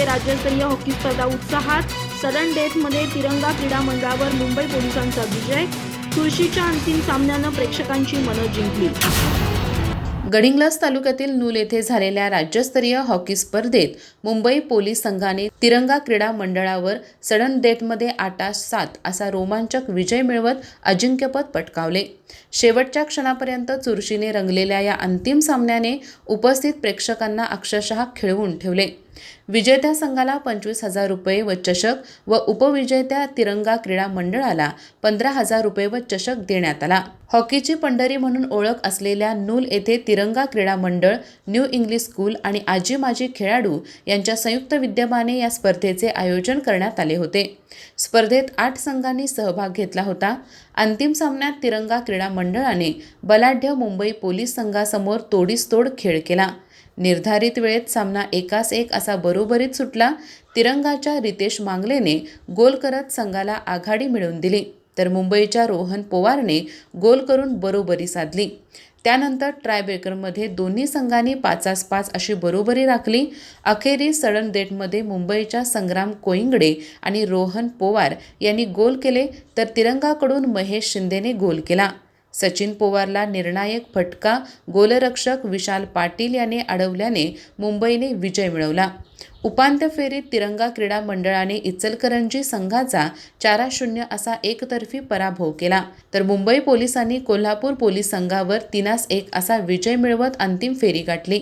राज्यस्तरीय हॉकी स्पर्धा उत्साहात, सडन डेथमध्ये तिरंगा क्रीडा मंडळावर मुंबई पोलिसांचा विजय, चुरशीच्या अंतिम सामन्यानं प्रेक्षकांची मनं जिंकली. गडिंग्लज तालुक्यातील नूल येथे झालेल्या राज्यस्तरीय हॉकी स्पर्धेत मुंबई पोलीस संघाने तिरंगा क्रीडा मंडळावर सडन डेथमध्ये 8-7 असा रोमांचक विजय मिळवत अजिंक्यपद पटकावले. शेवटच्या क्षणापर्यंत चुरशीने रंगलेल्या या अंतिम सामन्याने उपस्थित प्रेक्षकांना अक्षरशः खिळवून ठेवले. विजेत्या संघाला 25,000 रुपये व चषक व उपविजेत्या तिरंगा क्रीडा मंडळाला 15,000 रुपये व चषक देण्यात आला. हॉकीची पंढरी म्हणून ओळख असलेल्या नूल येथे तिरंगा क्रीडा मंडळ, न्यू इंग्लिश स्कूल आणि आजी माजी खेळाडू यांच्या संयुक्त विद्यमाने या स्पर्धेचे आयोजन करण्यात आले होते. स्पर्धेत 8 संघांनी सहभाग घेतला होता. अंतिम सामन्यात तिरंगा क्रीडा मंडळाने बलाढ्य मुंबई पोलीस संघासमोर तोडीसतोड खेळ केला. निर्धारित वेळेत सामना 1-1 असा बरोबरीत सुटला. तिरंगाच्या रितेश मांगलेने गोल करत संघाला आघाडी मिळवून दिली, तर मुंबईच्या रोहन पोवारने गोल करून बरोबरी साधली. त्यानंतर ट्रायब्रेकरमध्ये दोन्ही संघांनी 5-5 अशी बरोबरी राखली. अखेरीस सडन डेथमध्ये मुंबईच्या संग्राम कोयिंगडे आणि रोहन पोवार यांनी गोल केले, तर तिरंगाकडून महेश शिंदेने गोल केला. सचिन पोवारला निर्णायक फटका गोलरक्षक विशाल पाटील याने अडवल्याने मुंबईने विजय मिळवला. उपांत्य फेरीत तिरंगा क्रीडा मंडळाने इचलकरंजी संघाचा 4-0 असा एकतर्फी पराभव केला, तर मुंबई पोलिसांनी कोल्हापूर पोलीस संघावर 3-1 असा विजय मिळवत अंतिम फेरी गाठली.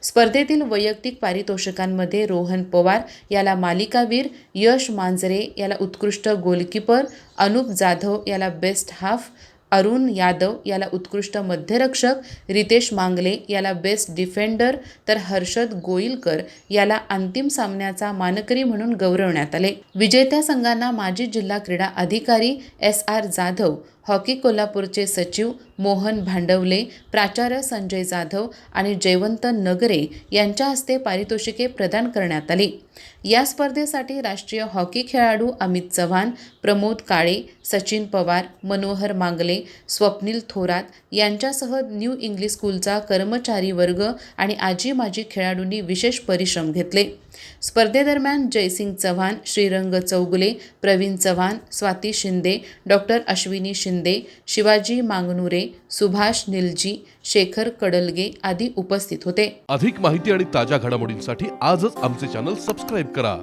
स्पर्धेतील वैयक्तिक पारितोषिकांमध्ये रोहन पवार याला मालिकावीर, यश मांजरे याला उत्कृष्ट गोलकीपर, अनुप जाधव याला बेस्ट हाफ, अरुण यादव याला उत्कृष्ट मध्यरक्षक, रितेश मांगले याला बेस्ट डिफेंडर, तर हर्षद गोईलकर याला अंतिम सामन्याचा मानकरी म्हणून गौरवण्यात आले. विजेत्या संघांना माजी जिल्हा क्रीडा अधिकारी SR जाधव, हॉकी कोल्हापूरचे सचिव मोहन भांडवले, प्राचार्य संजय जाधव आणि जयवंत नगरे यांच्या हस्ते पारितोषिके प्रदान करण्यात आली. या स्पर्धेसाठी राष्ट्रीय हॉकी खेळाडू अमित चव्हाण, प्रमोद काळे, सचिन पवार, मनोहर मांगले, स्वप्नील थोरात यांच्यासह न्यू इंग्लिश स्कूलचा कर्मचारी वर्ग आणि आजी माजी खेळाडूंनी विशेष परिश्रम घेतले. स्पर्धेदरम्यान जयसिंग चव्हाण, श्रीरंग चौगुले, प्रवीण चव्हाण, स्वाती शिंदे, डॉक्टर अश्विनी शिंदे, शिवाजी मांगनुरे, सुभाष निलजी, शेखर कडलगे आदी उपस्थित होते. अधिक माहिती आणि ताज्या घडामोडींसाठी आजच आमचे चॅनल सबस्क्राईब करा.